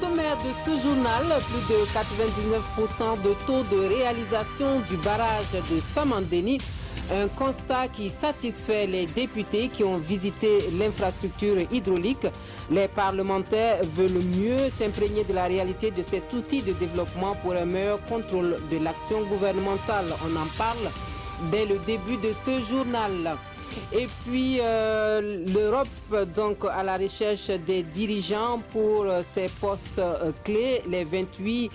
sommaire de ce journal, plus de 99% de taux de réalisation du barrage de Samandéni. Un constat qui satisfait les députés qui ont visité l'infrastructure hydraulique. Les parlementaires veulent mieux s'imprégner de la réalité de cet outil de développement pour un meilleur contrôle de l'action gouvernementale. On en parle dès le début de ce journal. Et puis l'Europe donc à la recherche des dirigeants pour ces postes clés. Les 28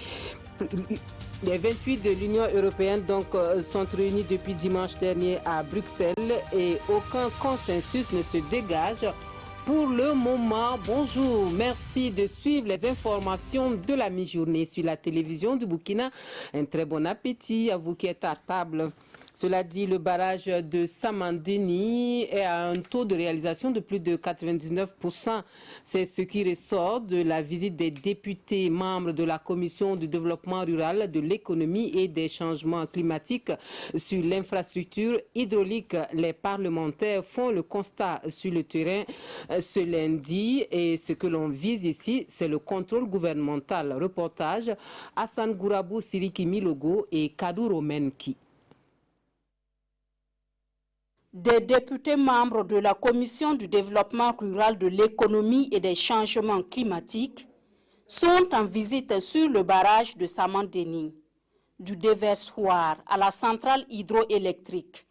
de l'Union européenne donc, sont réunis depuis dimanche dernier à Bruxelles et aucun consensus ne se dégage pour le moment. Bonjour, merci de suivre les informations de la mi-journée sur la télévision du Burkina. Un très bon appétit à vous qui êtes à table. Cela dit, le barrage de Samandéni est à un taux de réalisation de plus de 99%. C'est ce qui ressort de la visite des députés membres de la Commission du développement rural, de l'économie et des changements climatiques sur l'infrastructure hydraulique. Les parlementaires font le constat sur le terrain ce lundi et ce que l'on vise ici, c'est le contrôle gouvernemental. Reportage Hassan Gourabou, Siriki Milogo et Kadou Romenki. Des députés membres de la Commission du développement rural, de l'économie et des changements climatiques sont en visite sur le barrage de Samandéni. Du déversoir à la centrale hydroélectrique,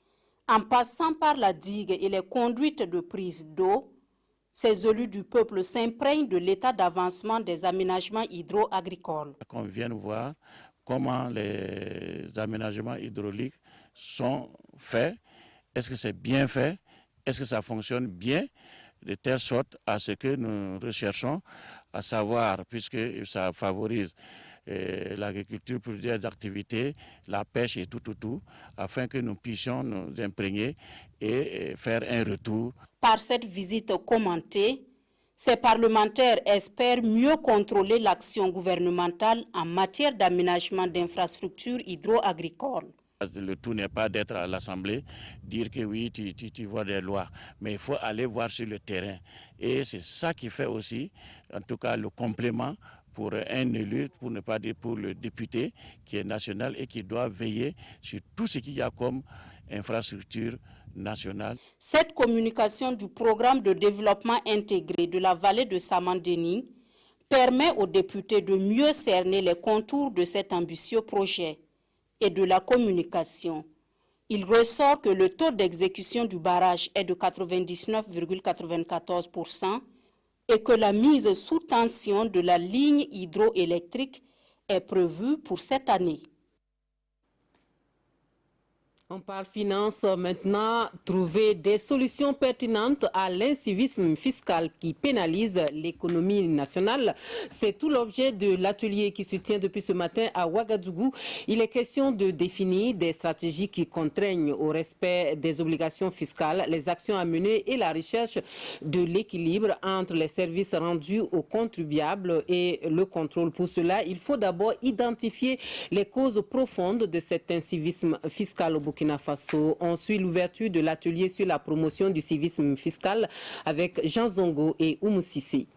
en passant par la digue et les conduites de prise d'eau, ces élus du peuple s'imprègnent de l'état d'avancement des aménagements hydro-agricoles. On vient voir comment les aménagements hydrauliques sont faits. Est-ce que c'est bien fait? Est-ce que ça fonctionne bien? De telle sorte à ce que nous recherchons, à savoir, puisque ça favorise l'agriculture, plusieurs activités, la pêche et tout, afin que nous puissions nous imprégner et faire un retour. Par cette visite commentée, ces parlementaires espèrent mieux contrôler l'action gouvernementale en matière d'aménagement d'infrastructures hydro-agricoles. Le tout n'est pas d'être à l'Assemblée, dire que oui, tu vois des lois, mais il faut aller voir sur le terrain. Et c'est ça qui fait aussi, en tout cas, le complément pour un élu, pour ne pas dire pour le député qui est national et qui doit veiller sur tout ce qu'il y a comme infrastructure nationale. Cette communication du programme de développement intégré de la vallée de Samandéni permet aux députés de mieux cerner les contours de cet ambitieux projet et de la communication. Il ressort que le taux d'exécution du barrage est de 99,94% et que la mise sous tension de la ligne hydroélectrique est prévue pour cette année. On parle finance maintenant, trouver des solutions pertinentes à l'incivisme fiscal qui pénalise l'économie nationale. C'est tout l'objet de l'atelier qui se tient depuis ce matin à Ouagadougou. Il est question de définir des stratégies qui contraignent au respect des obligations fiscales, les actions à mener et la recherche de l'équilibre entre les services rendus aux contribuables et le contrôle. Pour cela, il faut d'abord identifier les causes profondes de cet incivisme fiscal au Burkina Faso. On suit l'ouverture de l'atelier sur la promotion du civisme fiscal avec Jean Zongo et Oumou Sissi.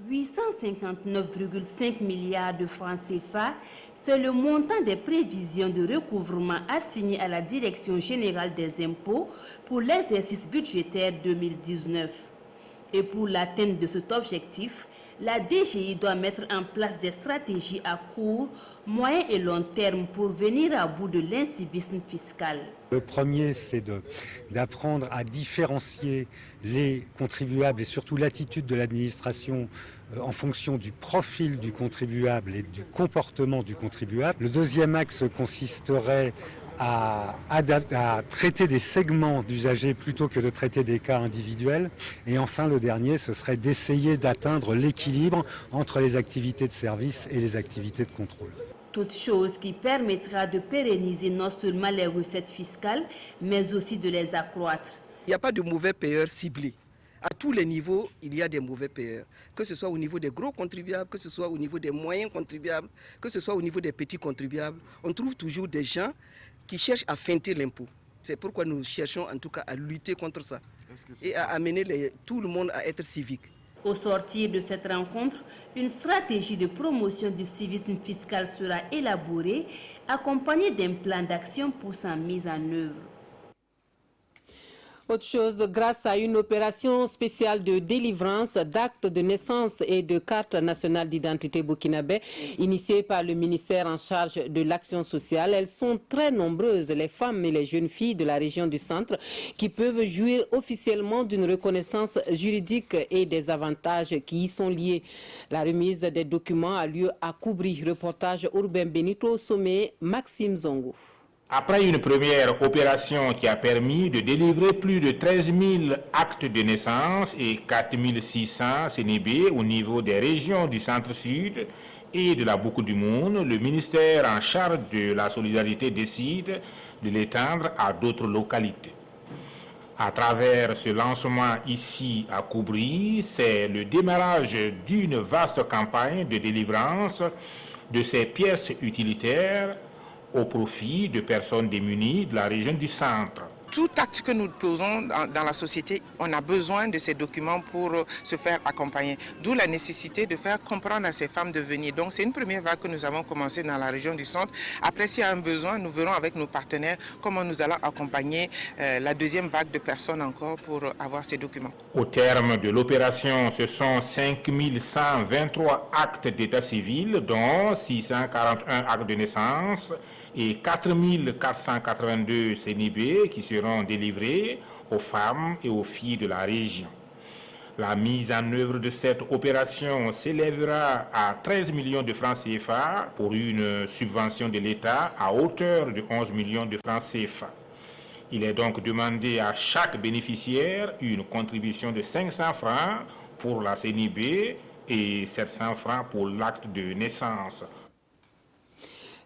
859,5 milliards de francs CFA, c'est le montant des prévisions de recouvrement assigné à la Direction générale des impôts pour l'exercice budgétaire 2019. Et pour l'atteinte de cet objectif, la DGI doit mettre en place des stratégies à court, moyen et long terme pour venir à bout de l'incivisme fiscal. Le premier, c'est d'apprendre à différencier les contribuables et surtout l'attitude de l'administration en fonction du profil du contribuable et du comportement du contribuable. Le deuxième axe consisterait à traiter des segments d'usagers plutôt que de traiter des cas individuels. Et enfin, le dernier, ce serait d'essayer d'atteindre l'équilibre entre les activités de service et les activités de contrôle. Toute chose qui permettra de pérenniser non seulement les recettes fiscales, mais aussi de les accroître. Il n'y a pas de mauvais payeurs ciblés. À tous les niveaux, il y a des mauvais payeurs. Que ce soit au niveau des gros contribuables, que ce soit au niveau des moyens contribuables, que ce soit au niveau des petits contribuables. On trouve toujours des gens qui cherchent à feinter l'impôt. C'est pourquoi nous cherchons en tout cas à lutter contre ça et à amener tout le monde à être civique. Au sortir de cette rencontre, une stratégie de promotion du civisme fiscal sera élaborée, accompagnée d'un plan d'action pour sa mise en œuvre. Autre chose, grâce à une opération spéciale de délivrance d'actes de naissance et de cartes nationales d'identité burkinabé, initiée par le ministère en charge de l'action sociale, elles sont très nombreuses, les femmes et les jeunes filles de la région du centre, qui peuvent jouir officiellement d'une reconnaissance juridique et des avantages qui y sont liés. La remise des documents a lieu à Koubri. Reportage Urbain Benito, au sommet Maxime Zongo. Après une première opération qui a permis de délivrer plus de 13 000 actes de naissance et 4 600 CNB au niveau des régions du centre-sud et de la Boucle du Monde, le ministère en charge de la solidarité décide de l'étendre à d'autres localités. À travers ce lancement ici à Koubri, c'est le démarrage d'une vaste campagne de délivrance de ces pièces utilitaires au profit de personnes démunies de la région du centre. Tout acte que nous posons dans la société, on a besoin de ces documents pour se faire accompagner. D'où la nécessité de faire comprendre à ces femmes de venir. Donc c'est une première vague que nous avons commencé dans la région du centre. Après, s'il y a un besoin, nous verrons avec nos partenaires comment nous allons accompagner la deuxième vague de personnes encore pour avoir ces documents. Au terme de l'opération, ce sont 5 123 actes d'état civil, dont 641 actes de naissance et 4 482 CNB qui seront délivrés aux femmes et aux filles de la région. La mise en œuvre de cette opération s'élèvera à 13 millions de francs CFA pour une subvention de l'État à hauteur de 11 millions de francs CFA. Il est donc demandé à chaque bénéficiaire une contribution de 500 francs pour la CNB et 700 francs pour l'acte de naissance.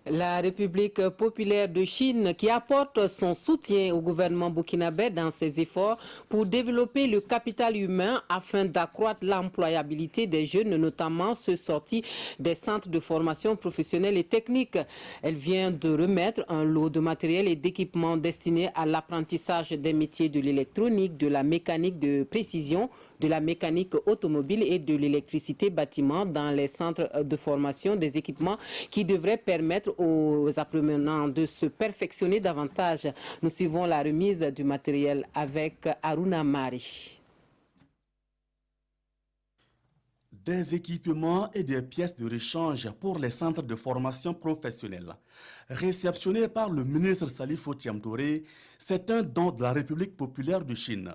La République populaire de Chine qui apporte son soutien au gouvernement burkinabé dans ses efforts pour développer le capital humain afin d'accroître l'employabilité des jeunes, notamment ceux sortis des centres de formation professionnelle et technique. Elle vient de remettre un lot de matériel et d'équipements destinés à l'apprentissage des métiers de l'électronique, de la mécanique de précision, de la mécanique automobile et de l'électricité bâtiment dans les centres de formation, des équipements qui devraient permettre aux apprenants de se perfectionner davantage. Nous suivons la remise du matériel avec Aruna Mari. Des équipements et des pièces de rechange pour les centres de formation professionnelle. Réceptionné par le ministre Salif Otiam Touré, c'est un don de la République populaire de Chine.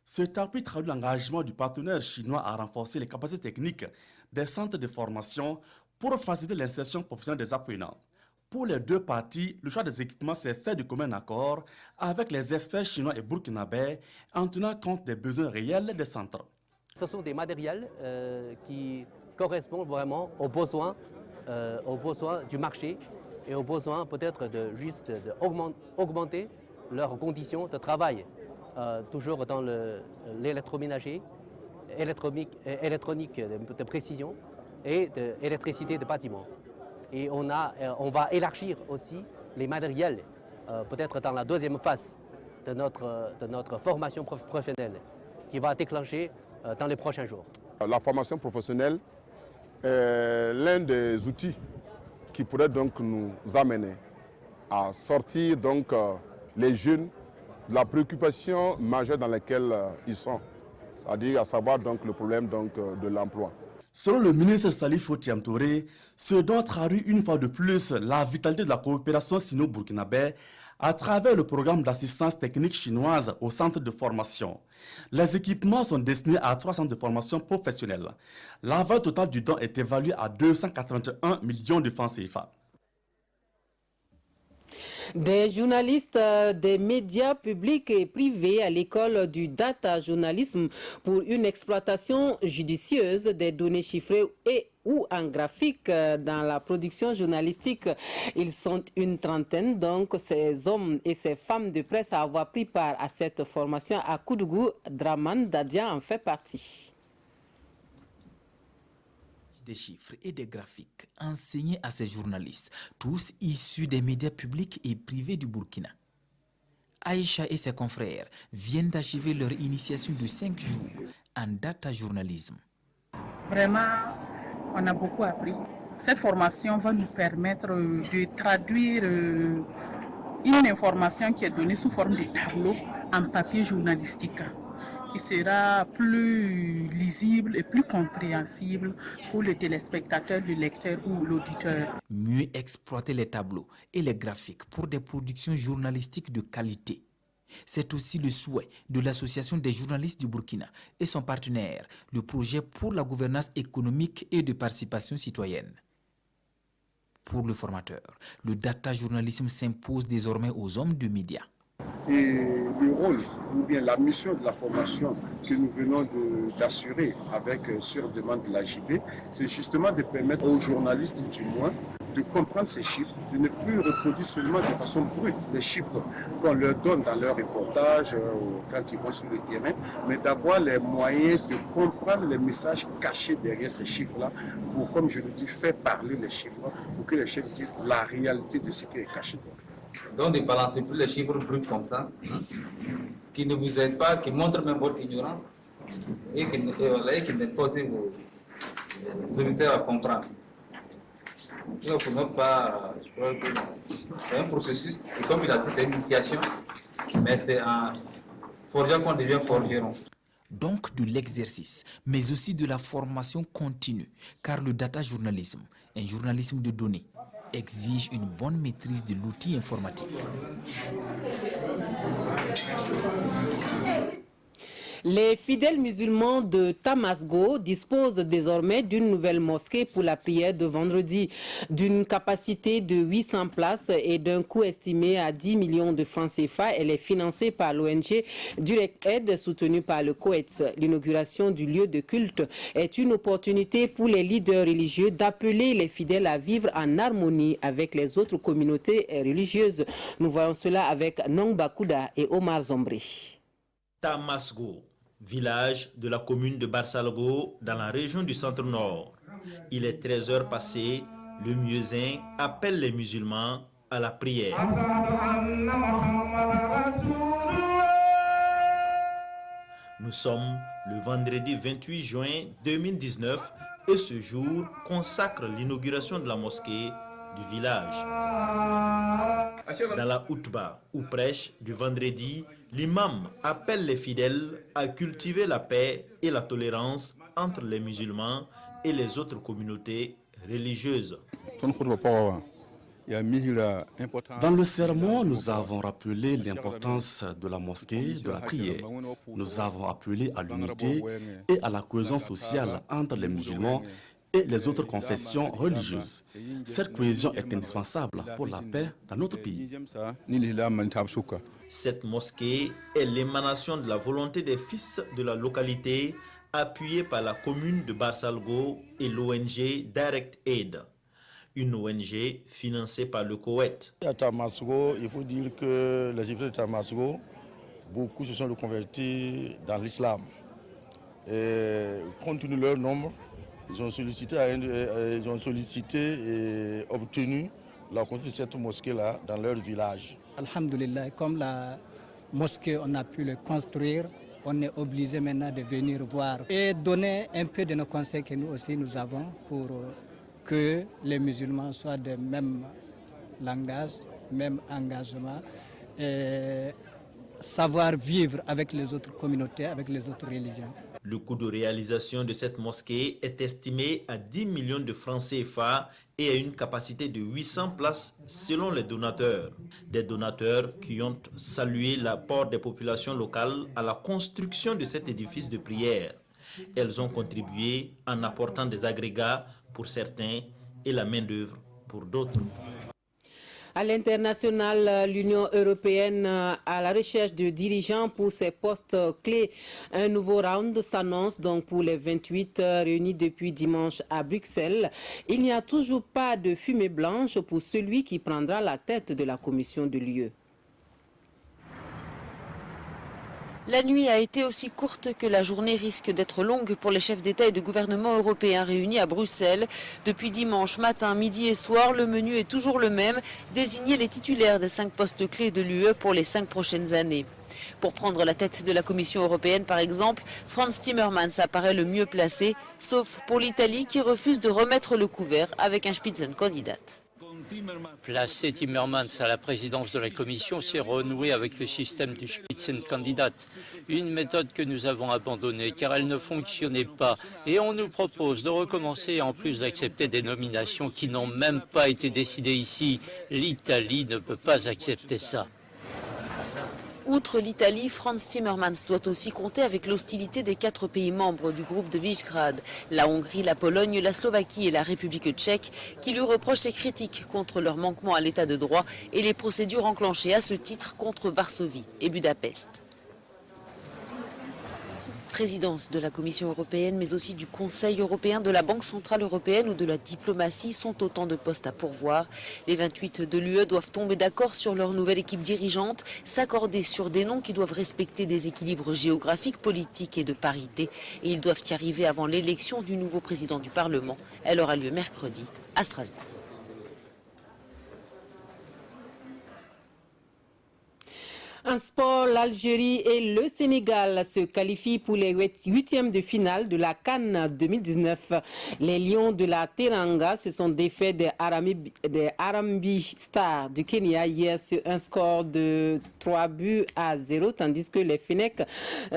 Cet appui traduit l'engagement du partenaire chinois à renforcer les capacités techniques des centres de formation pour faciliter l'insertion professionnelle des apprenants. Pour les deux parties, le choix des équipements s'est fait de commun accord avec les experts chinois et burkinabés en tenant compte des besoins réels des centres. Ce sont des matériels qui correspondent vraiment aux besoins du marché et aux besoins peut-être d'augmenter leurs conditions de travail. Toujours dans l'électroménager, électronique de précision et de électricité de bâtiment. Et on va élargir aussi les matériels, peut-être dans la deuxième phase de notre formation professionnelle qui va déclencher dans les prochains jours. La formation professionnelle est l'un des outils qui pourrait donc nous amener à sortir donc les jeunes de la préoccupation majeure dans laquelle ils sont, c'est-à-dire à savoir donc le problème donc, de l'emploi. Selon le ministre Salif Otiam Touré, ce don traduit une fois de plus la vitalité de la coopération sino-burkinabé à travers le programme d'assistance technique chinoise au centre de formation. Les équipements sont destinés à 3 centres de formation professionnelle. La valeur totale du don est évaluée à 281 millions de francs CFA. Des journalistes des médias publics et privés à l'école du data journalisme pour une exploitation judicieuse des données chiffrées et ou en graphique dans la production journalistique. Ils sont une trentaine, donc ces hommes et ces femmes de presse à avoir pris part à cette formation à Koudougou. Draman Dadia en fait partie. Des chiffres et des graphiques enseignés à ces journalistes, tous issus des médias publics et privés du Burkina. Aïcha et ses confrères viennent d'achever leur initiation de 5 jours en data journalisme. Vraiment, on a beaucoup appris. Cette formation va nous permettre de traduire une information qui est donnée sous forme de tableau en papier journalistique, qui sera plus lisible et plus compréhensible pour le téléspectateur, le lecteur ou l'auditeur. Mieux exploiter les tableaux et les graphiques pour des productions journalistiques de qualité. C'est aussi le souhait de l'Association des journalistes du Burkina et son partenaire, le projet pour la gouvernance économique et de participation citoyenne. Pour le formateur, le data journalisme s'impose désormais aux hommes de médias. Et le rôle ou bien la mission de la formation que nous venons d'assurer avec sur demande de l'AJP, c'est justement de permettre aux journalistes du moins de comprendre ces chiffres, de ne plus reproduire seulement de façon brute les chiffres qu'on leur donne dans leur reportage quand ils vont sur le terrain, mais d'avoir les moyens de comprendre les messages cachés derrière ces chiffres-là pour, comme je le dis, faire parler les chiffres pour que les chefs disent la réalité de ce qui est caché derrière. Donc, ne balancez plus les chiffres bruts comme ça, qui ne vous aident pas, qui montrent même votre ignorance et qui n'aident pas aussi vos auditeurs à comprendre. Donc, pour notre part, je crois que c'est un processus, et comme il a dit, c'est une initiation, mais c'est un forgeron qu'on devient forgeron. Donc de l'exercice, mais aussi de la formation continue, car le data journalisme, un journalisme de données, exige une bonne maîtrise de l'outil informatique. Les fidèles musulmans de Tamasgo disposent désormais d'une nouvelle mosquée pour la prière de vendredi, d'une capacité de 800 places et d'un coût estimé à 10 millions de francs CFA. Elle est financée par l'ONG Direct Aid, soutenue par le Koweït. L'inauguration du lieu de culte est une opportunité pour les leaders religieux d'appeler les fidèles à vivre en harmonie avec les autres communautés religieuses. Nous voyons cela avec Nong Bakouda et Omar Zombri. Tamasgo, village de la commune de Barsalgo dans la région du centre-nord. Il est 13h passées, le muezzin appelle les musulmans à la prière. Nous sommes le vendredi 28 juin 2019 et ce jour consacre l'inauguration de la mosquée du village. Dans la Outba, ou prêche du vendredi, l'imam appelle les fidèles à cultiver la paix et la tolérance entre les musulmans et les autres communautés religieuses. Dans le sermon, nous avons rappelé l'importance de la mosquée, de la prière. Nous avons appelé à l'unité et à la cohésion sociale entre les musulmans et les autres confessions religieuses. Cette cohésion est indispensable pour la paix dans notre pays. Cette mosquée est l'émanation de la volonté des fils de la localité, appuyée par la commune de Barsalgo et l'ONG Direct Aid, une ONG financée par le Koweït. À Tamasgo, il faut dire que les habitants de Tamasgo, beaucoup se sont reconvertis dans l'islam. Compte tenu de leur nombre, ils ont sollicité et obtenu la construction de cette mosquée-là dans leur village. Alhamdulillah, comme la mosquée, on a pu le construire, on est obligé maintenant de venir voir et donner un peu de nos conseils que nous aussi nous avons pour que les musulmans soient de même langage, même engagement, et savoir vivre avec les autres communautés, avec les autres religions. Le coût de réalisation de cette mosquée est estimé à 10 millions de francs CFA et à une capacité de 800 places selon les donateurs. Des donateurs qui ont salué l'apport des populations locales à la construction de cet édifice de prière. Elles ont contribué en apportant des agrégats pour certains et la main-d'œuvre pour d'autres. À l'international, l'Union européenne à la recherche de dirigeants pour ses postes clés. Un nouveau round s'annonce donc pour les 28 réunis depuis dimanche à Bruxelles. Il n'y a toujours pas de fumée blanche pour celui qui prendra la tête de la commission de l'UE. La nuit a été aussi courte que la journée risque d'être longue pour les chefs d'État et de gouvernement européens réunis à Bruxelles. Depuis dimanche matin, midi et soir, le menu est toujours le même, désigner les titulaires des 5 postes clés de l'UE pour les 5 prochaines années. Pour prendre la tête de la Commission européenne, par exemple, Frans Timmermans apparaît le mieux placé, sauf pour l'Italie qui refuse de remettre le couvert avec un Spitzenkandidat. Placer Timmermans à la présidence de la Commission, c'est renouer avec le système du Spitzenkandidat, une méthode que nous avons abandonnée car elle ne fonctionnait pas. Et on nous propose de recommencer en plus d'accepter des nominations qui n'ont même pas été décidées ici. L'Italie ne peut pas accepter ça. Outre l'Italie, Frans Timmermans doit aussi compter avec l'hostilité des 4 pays membres du groupe de Visegrad, la Hongrie, la Pologne, la Slovaquie et la République tchèque, qui lui reprochent ses critiques contre leur manquement à l'état de droit et les procédures enclenchées à ce titre contre Varsovie et Budapest. Présidence de la Commission européenne, mais aussi du Conseil européen, de la Banque centrale européenne ou de la diplomatie sont autant de postes à pourvoir. Les 28 de l'UE doivent tomber d'accord sur leur nouvelle équipe dirigeante, s'accorder sur des noms qui doivent respecter des équilibres géographiques, politiques et de parité. Et ils doivent y arriver avant l'élection du nouveau président du Parlement. Elle aura lieu mercredi à Strasbourg. En sport, l'Algérie et le Sénégal se qualifient pour les huitièmes de finale de la CAN 2019. Les Lions de la Teranga se sont défaits des Harambee Stars du Kenya hier sur un score de 3-0, tandis que les Fennecs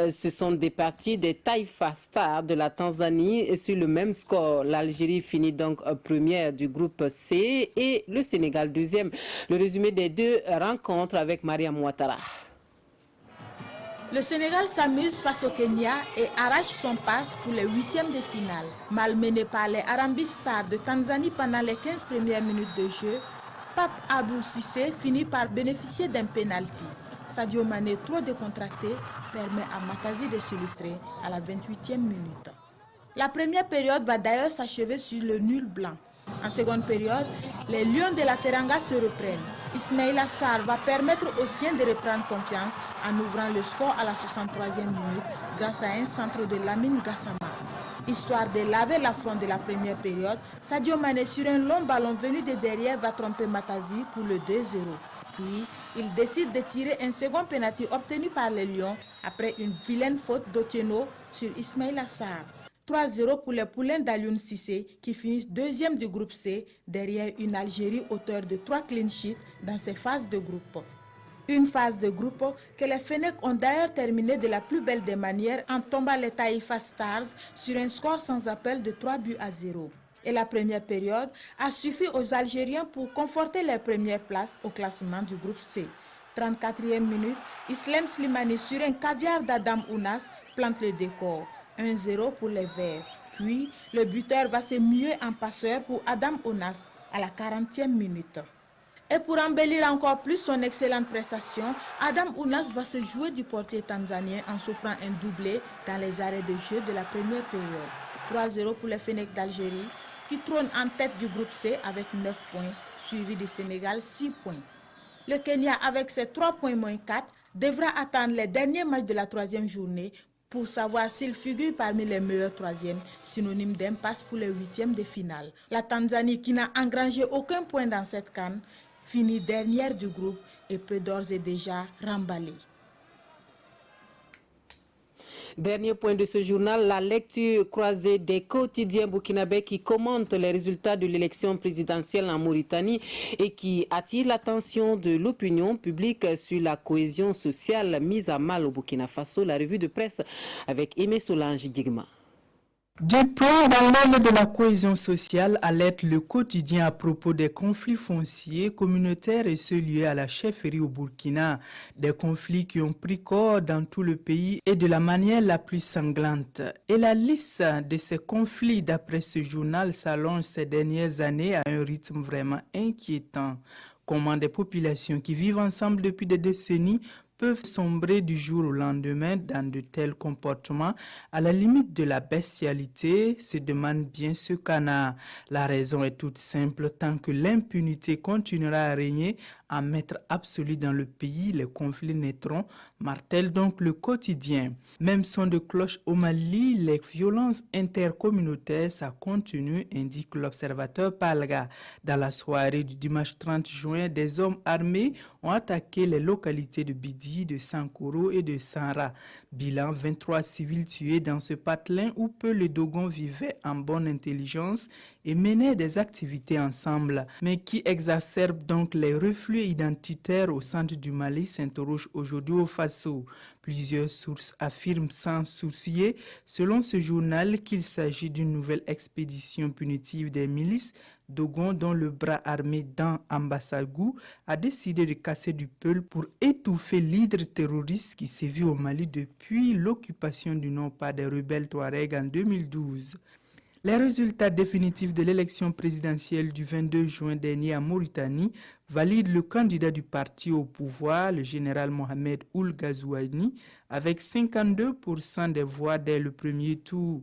se sont départis des Taifa Stars de la Tanzanie sur le même score. L'Algérie finit donc première du groupe C et le Sénégal deuxième. Le résumé des deux rencontres avec Mariam Ouattara. Le Sénégal s'amuse face au Kenya et arrache son passe pour les huitièmes de finale. Malmené par les Harambee Stars de Tanzanie pendant les 15 premières minutes de jeu, Pape Abou Cissé finit par bénéficier d'un penalty. Sadio Mané, trop décontracté, permet à Matazi de s'illustrer à la 28e minute. La première période va d'ailleurs s'achever sur le nul blanc. En seconde période, les Lions de la Teranga se reprennent. Ismaïla Sarr va permettre aux siens de reprendre confiance en ouvrant le score à la 63e minute grâce à un centre de Lamine Gassama. Histoire de laver l'affront de la première période, Sadio Mané sur un long ballon venu de derrière va tromper Matazi pour le 2-0. Puis, il décide de tirer un second penalty obtenu par les Lions après une vilaine faute d'Otieno sur Ismaïla Sarr. 3-0 pour les poulains d'Alioune Cissé qui finissent deuxième du groupe C derrière une Algérie auteure de 3 clean sheets dans ces phases de groupe. Une phase de groupe que les Fennecs ont d'ailleurs terminé de la plus belle des manières en tombant les Taifa Stars sur un score sans appel de 3-0. Et la première période a suffi aux Algériens pour conforter les premières places au classement du groupe C. 34e minute, Islam Slimani sur un caviar d'Adam Ounas plante le décor. 1-0 pour les Verts. Puis, le buteur va se muer en passeur pour Adam Ounas à la 40e minute. Et pour embellir encore plus son excellente prestation, Adam Ounas va se jouer du portier tanzanien en s'offrant un doublé dans les arrêts de jeu de la première période. 3-0 pour les Fennecs d'Algérie qui trônent en tête du groupe C avec 9 points, suivi du Sénégal 6 points. Le Kenya avec ses 3 points moins 4 devra attendre les derniers matchs de la 3e journée pour savoir s'il figure parmi les meilleurs 3e, synonyme d'impasse pour les 8e de finale. La Tanzanie, qui n'a engrangé aucun point dans cette CAN, finit dernière du groupe et peut d'ores et déjà remballer. Dernier point de ce journal, la lecture croisée des quotidiens burkinabés qui commentent les résultats de l'élection présidentielle en Mauritanie et qui attire l'attention de l'opinion publique sur la cohésion sociale mise à mal au Burkina Faso. La revue de presse avec Aimé Solange Digma. Du plomb dans l'aile de la cohésion sociale alerte le quotidien à propos des conflits fonciers, communautaires et ceux liés à la chefferie au Burkina. Des conflits qui ont pris corps dans tout le pays et de la manière la plus sanglante. Et la liste de ces conflits, d'après ce journal, s'allonge ces dernières années à un rythme vraiment inquiétant. Comment des populations qui vivent ensemble depuis des décennies peuvent sombrer du jour au lendemain dans de tels comportements à la limite de la bestialité, se demande bien ce canard. La raison est toute simple, tant que l'impunité continuera à régner, en maître absolu dans le pays, les conflits naîtront, martèle donc le quotidien. Même son de cloche au Mali, les violences intercommunautaires, ça continue, indique l'observateur Palga. Dans la soirée du dimanche 30 juin, des hommes armés ont attaqué les localités de Bidi, de Sankoro et de Sanra. Bilan 23 civils tués dans ce patelin où peu les Dogons vivaient en bonne intelligence et menaient des activités ensemble, mais qui exacerbent donc les reflux identitaires au centre du Mali, s'interroge aujourd'hui au Faso. Plusieurs sources affirment sans sourciller, selon ce journal, qu'il s'agit d'une nouvelle expédition punitive des milices Dogon dont le bras armé Dan Ambassagou a décidé de casser du peul pour étouffer l'hydre terroriste qui sévit au Mali depuis l'occupation du nord-pas des rebelles Touaregs en 2012. Les résultats définitifs de l'élection présidentielle du 22 juin dernier en Mauritanie valident le candidat du parti au pouvoir, le général Mohamed Ould Ghazouani, avec 52% des voix dès le premier tour.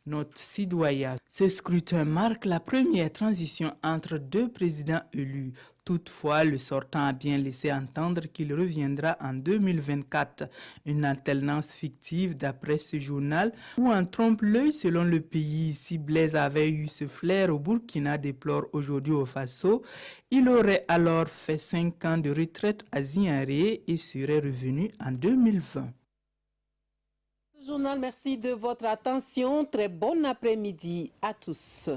Note citoyen. Ce scrutin marque la première transition entre deux présidents élus. Toutefois, le sortant a bien laissé entendre qu'il reviendra en 2024. Une alternance fictive d'après ce journal ou en trompe-l'œil selon le pays. Si Blaise avait eu ce flair au Burkina, déplore aujourd'hui au Faso, il aurait alors fait 5 ans de retraite à Ziaré et serait revenu en 2020. Journal, merci de votre attention. Très bon après-midi à tous.